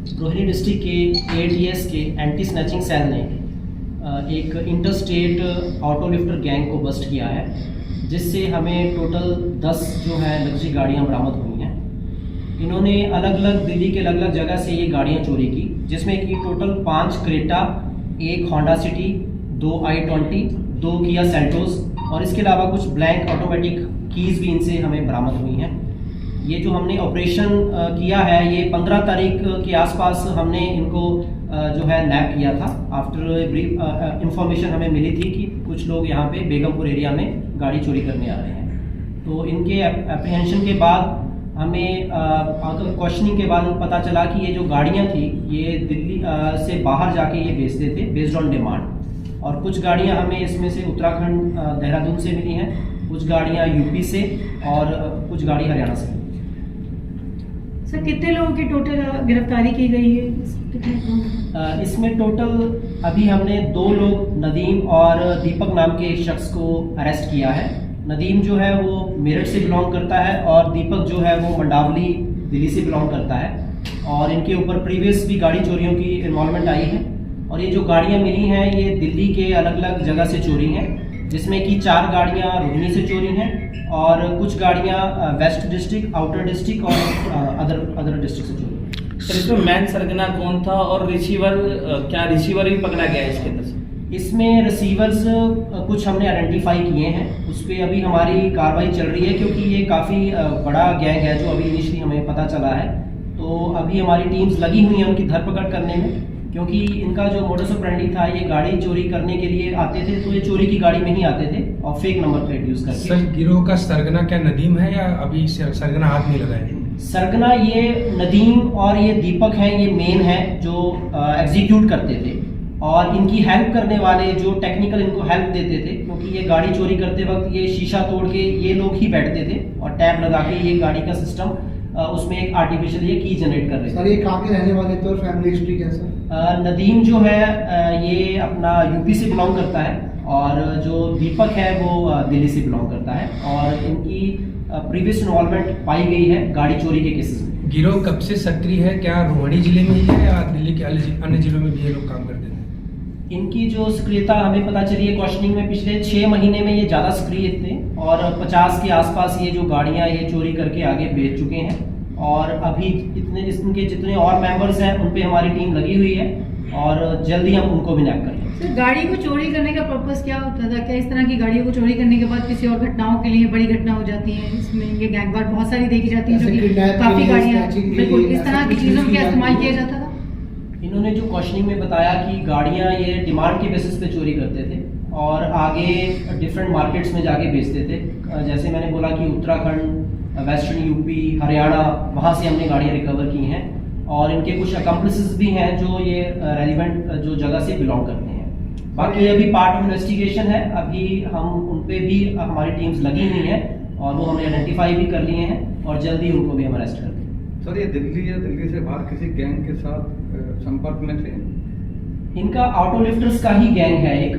Rohini district के ATS के anti snatching cell ने एक इंटरस्टेट ऑटो लिफ्टर गैंग को बस्ट किया है, जिससे हमें टोटल 10 जो है लग्जरी गाड़ियाँ बरामद हुई हैं। इन्होंने अलग अलग दिल्ली के अलग अलग जगह से ये गाड़ियाँ चोरी की, जिसमें कि total 5 Creta, 1 Honda city, 2 i20, 2 Kia Seltos और इसके अलावा कुछ ब्लैंक ऑटोमेटिक कीज़ भी इनसे हमें बरामद हुई हैं। ये जो हमने ऑपरेशन किया है, ये 15 तारीख के आसपास हमने इनको जो है नैप किया था। आफ्टर ब्रीफ इंफॉर्मेशन हमें मिली थी कि कुछ लोग यहाँ पे बेगमपुर एरिया में गाड़ी चोरी करने आ रहे हैं। तो इनके एप्रीहेंशन के बाद हमें क्वेश्चनिंग के बाद पता चला कि ये जो गाड़ियाँ थी ये दिल्ली से बाहर जाके ये बेचते थे बेस्ड ऑन डिमांड। और कुछ गाड़ियाँ हमें इसमें से उत्तराखंड देहरादून से मिली हैं, कुछ गाड़ियाँ यूपी से और कुछ गाड़ी हरियाणा से। सर कितने लोगों की टोटल गिरफ्तारी की गई है? इसमें टोटल अभी हमने 2 लोग नदीम और दीपक नाम के एक शख्स को अरेस्ट किया है। नदीम जो है वो मेरठ से बिलोंग करता है और दीपक जो है वो मंडावली दिल्ली से बिलोंग करता है। और इनके ऊपर प्रीवियस भी गाड़ी चोरियों की इन्वॉल्वमेंट आई है। और ये जो गाड़ियाँ मिली हैं ये दिल्ली के अलग अलग जगह से चोरी हैं, जिसमें कि 4 गाड़ियाँ रोहिणी से चोरी हैं और कुछ गाड़ियाँ वेस्ट डिस्ट्रिक्ट, आउटर डिस्ट्रिक्ट और अदर डिस्ट्रिक्ट से चोरी। सर इसमें मैन सरगना कौन था और रिसीवर, क्या रिसीवर भी पकड़ा गया है इसके अंदर? इसमें रिसीवर्स कुछ हमने आइडेंटिफाई किए हैं, उस पर अभी हमारी कार्रवाई चल रही है, क्योंकि ये काफ़ी बड़ा गैंग है जो अभी इनिशियली हमें पता चला है। तो अभी हमारी टीम्स लगी हुई हैं उनकी धरपकड़ करने में, क्योंकि इनका जो मोडस ऑपरेंडी था, ये गाड़ी चोरी करने के लिए आते थे तो ये चोरी की गाड़ी में ही आते थे और फेक नंबर प्लेट यूज़ करके। सर गिरोह का सरगना क्या नदीम है या अभी सरगना हाथ नहीं लगा है? सरगना ये नदीम और ये दीपक हैं, ये मेन है जो एग्जीक्यूट करते थे। और इनकी हेल्प करने वाले जो टेक्निकल इनको हेल्प देते थे, क्योंकि ये गाड़ी चोरी करते वक्त ये शीशा तोड़ के ये लोग ही बैठते थे और टैब लगा के ये गाड़ी का सिस्टम उसमें एक आर्टिफिशियल ये की जनरेट कर रहे थे। सर ये कहाँ के रहने वाले थे और फैमिली हिस्ट्री कैसा? नदीम जो है ये अपना यूपी से बिलोंग करता है और जो दीपक है वो दिल्ली से बिलोंग करता है और इनकी प्रीवियस इन्वॉल्वमेंट पाई गई है गाड़ी चोरी के केसेस में। गिरोह कब से सक्रिय है? क्या रोहिणी जिले में ही है या दिल्ली के अन्य जिलों में भी ये लोग काम करते हैं? इनकी जो सक्रियता हमें पता चली है क्वेश्चनिंग में, पिछले 6 महीने में ये ज़्यादा सक्रिय थे और 50 के आसपास ये जो गाड़ियाँ ये चोरी करके आगे बेच चुके हैं। और अभी इनके जितने और मेंबर्स हैं उन पे हमारी टीम लगी हुई है और जल्दी हम उनको भी नैप करेंगे। सर गाड़ी को चोरी करने का पर्पस क्या होता था? क्या इस तरह की गाड़ियों को चोरी करने के बाद किसी और घटनाओं के लिए बड़ी घटना हो जाती है? इसमें ये गैंगवार बहुत सारी देखी जाती है, जो कि काफी गाड़ियाँ बिल्कुल इस तरह की चीजों का इस्तेमाल किया जाता था। इन्होंने जो क्वेश्चनिंग में बताया कि गाड़ियाँ ये डिमांड के बेसिस पे चोरी करते थे और आगे डिफरेंट मार्केट्स में जाके बेचते थे। जैसे मैंने बोला कि उत्तराखंड, वेस्टर्न यूपी, हरियाणा, वहाँ से हमने गाड़ियाँ रिकवर की हैं और इनके कुछ अकम्प्लिसेस भी हैं जो ये रेलिवेंट जो जगह से बिलोंग करते हैं। बाकी अभी पार्ट ऑफ इन्वेस्टिगेशन है, अभी हम उन पे भी हमारी टीम्स लगी हुई हैं और वो हमने आइडेंटिफाई भी कर लिए हैं और जल्दी उनको भी हम अरेस्ट कर देंगे। सर ये दिल्ली या दिल्ली से बाहर किसी गैंग के साथ संपर्क में थे? इनका ऑटो लिफ्टर्स का ही गैंग है एक,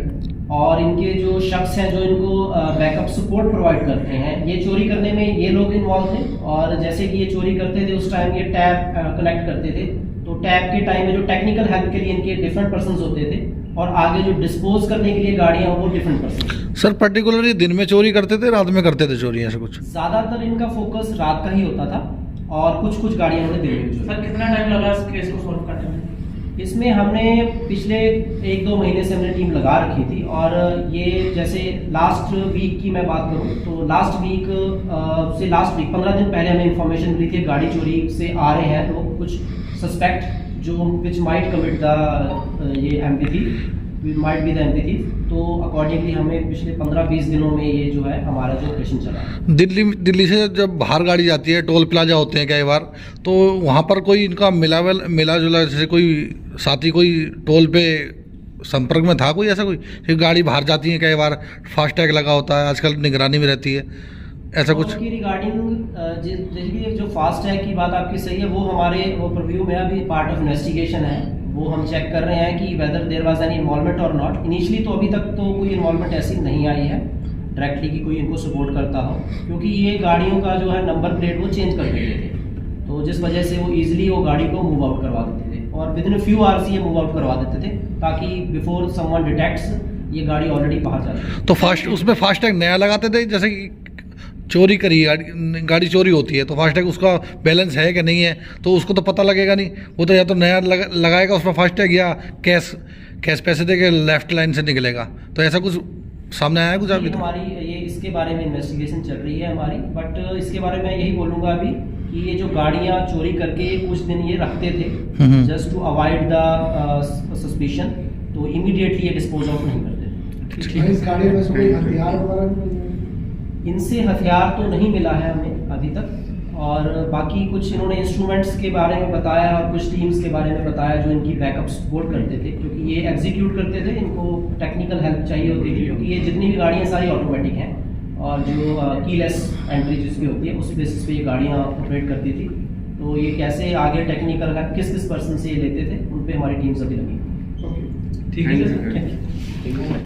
और इनके जो शख्स हैं जो इनको बैकअप सपोर्ट प्रोवाइड करते हैं, ये चोरी करने में ये लोग इन्वॉल्व थे। और जैसे कि ये चोरी करते थे उस टाइम ये टैब कलेक्ट करते थे, तो टैब के टाइम में जो टेक्निकल हेल्प के लिए इनके डिफरेंट पर्सन्स होते थे और आगे जो डिस्पोज करने के लिए गाड़ियाँ वो डिफरेंट पर्सन। सर पर्टिकुलरली दिन में चोरी करते थे, रात में करते थे चोरी? ऐसा कुछ? ज़्यादातर इनका फोकस रात का ही होता था और कुछ गाड़ियाँ उन्हें दिन में। सर कितना टाइम लगा इस केस को सॉल्व करने में? इसमें हमने पिछले 1-2 महीने से हमने टीम लगा रखी थी और ये जैसे लास्ट वीक की मैं बात करूं तो लास्ट वीक 15 दिन पहले हमें इंफॉर्मेशन मिली थी गाड़ी चोरी से आ रहे हैं लोग, कुछ सस्पेक्ट जो विच माइट कमिट द ये माइट बी द एमपी। तो अकॉर्डिंगली हमें पिछले 15-20 दिनों में ये जो है हमारा जो ऑपरेशन चला है। दिल्ली से जब बाहर गाड़ी जाती है, टोल प्लाजा होते हैं कई बार, तो वहाँ पर कोई इनका मिला जुला जैसे कोई साथी कोई टोल पे संपर्क में था कोई ऐसा? कोई कि गाड़ी बाहर जाती है कई बार, फास्टैग लगा होता है, आजकल निगरानी में रहती है, ऐसा कुछ? उसकी रिगार्डिंग जो फास्टैग की बात आपकी सही है, वो हमारे प्रीव्यू में अभी पार्ट ऑफ इन्वेस्टिगेशन है, वो हम चेक कर रहे हैं कि whether there was any involvement और नॉट। इनिशियली तो अभी तक तो कोई इन्वॉल्वमेंट ऐसी नहीं आई है डायरेक्टली कि कोई इनको सपोर्ट करता हो, क्योंकि ये गाड़ियों का जो है नंबर प्लेट वो चेंज कर देते थे। तो तो जिस वजह से वो ईजिली वो गाड़ी को मूव आउट करवा देते थे और विद इन फ्यू आवर्स ये मूव आउट करवा देते थे ताकि बिफोर समवन डिटेक्ट्स ये गाड़ी ऑलरेडी बाहर जाती। तो उसमें फास्टैग नया लगाते थे, जैसे कि चोरी करी गाड़ी चोरी होती है तो फास्टैग उसका बैलेंस है कि नहीं है तो उसको तो पता लगेगा नहीं, वो तो या तो नया लगाएगा उसमें फास्टैग या कैश पैसे दे के लेफ्ट लाइन से निकलेगा। तो ऐसा कुछ सामने आया कुछ अभी? हमारी ये इसके बारे में इन्वेस्टिगेशन चल रही है हमारी, बट इसके बारे में यही बोलूँगा अभी कि ये जो गाड़ियाँ चोरी करके कुछ दिन ये रखते थे just to avoid the suspicion, तो इमीडिएटली ये डिस्पोज ऑफ नहीं करते थे। इस गाड़ी में से कोई हथियार वगैरह भी मिले? इनसे हथियार तो नहीं मिला है हमें अभी तक, और बाकी कुछ इन्होंने इंस्ट्रूमेंट्स के बारे में बताया और कुछ टीम्स के बारे में बताया जो इनकी बैकअप सपोर्ट करते थे, क्योंकि ये एग्जीक्यूट करते थे, इनको टेक्निकल हेल्प चाहिए होती थी क्योंकि ये जितनी भी गाड़ियाँ सारी ऑटोमेटिक हैं और जो कीलेस एंट्री जिसकी होती है उस बेसिस पे ये गाड़ियाँ ऑपरेट करती थी। तो ये कैसे आगे टेक्निकल हेल्प किस पर्सन से ये लेते थे उन पर हमारी टीम्स अभी लगी। ठीक है सर।